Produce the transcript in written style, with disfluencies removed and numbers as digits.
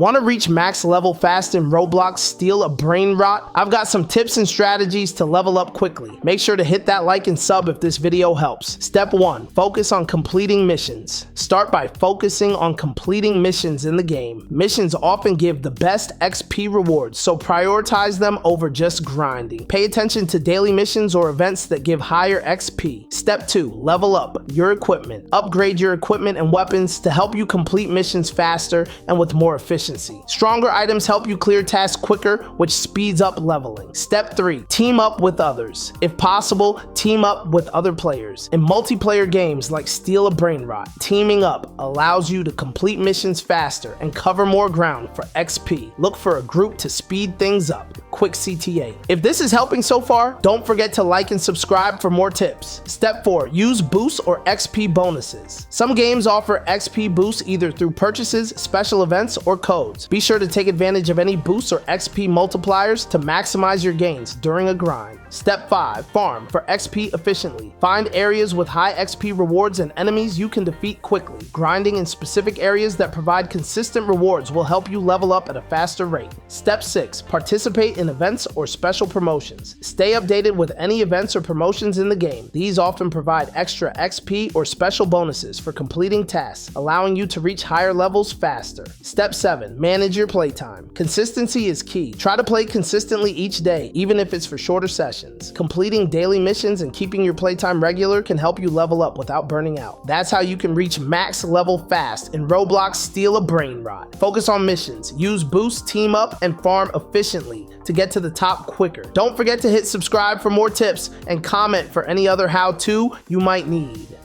Want to reach max level fast in Roblox, steal a brain rot? I've got some tips and strategies to level up quickly. Make sure to hit that like and sub if this video helps. Step 1. Focus on completing missions. Start by focusing on completing missions in the game. Missions often give the best XP rewards, so prioritize them over just grinding. Pay attention to daily missions or events that give higher XP. Step 2. Level up your equipment. Upgrade your equipment and weapons to help you complete missions faster and with more efficiency. Stronger items help you clear tasks quicker, which speeds up leveling. Step 3. Team up with others. If possible, team up with other players. In multiplayer games like Steal a Brainrot, teaming up allows you to complete missions faster and cover more ground for XP. Look for a group to speed things up. Quick CTA. If this is helping so far, don't forget to like and subscribe for more tips. Step 4. Use boosts or XP bonuses. Some games offer XP boosts either through purchases, special events, or codes. Be sure to take advantage of any boosts or XP multipliers to maximize your gains during a grind. Step 5. Farm for XP efficiently. Find areas with high XP rewards and enemies you can defeat quickly. Grinding in specific areas that provide consistent rewards will help you level up at a faster rate. Step 6. Participate in events or special promotions. Stay updated with any events or promotions in the game. These often provide extra XP or special bonuses for completing tasks, allowing you to reach higher levels faster. Step 7. Manage your playtime. Consistency is key. Try to play consistently each day, even if it's for shorter sessions. Completing daily missions and keeping your playtime regular can help you level up without burning out. That's how you can reach max level fast in Roblox Steal a Brainrot. Focus on missions, use boosts, team up, and farm efficiently to get to the top quicker. Don't forget to hit subscribe for more tips and comment for any other how-to you might need.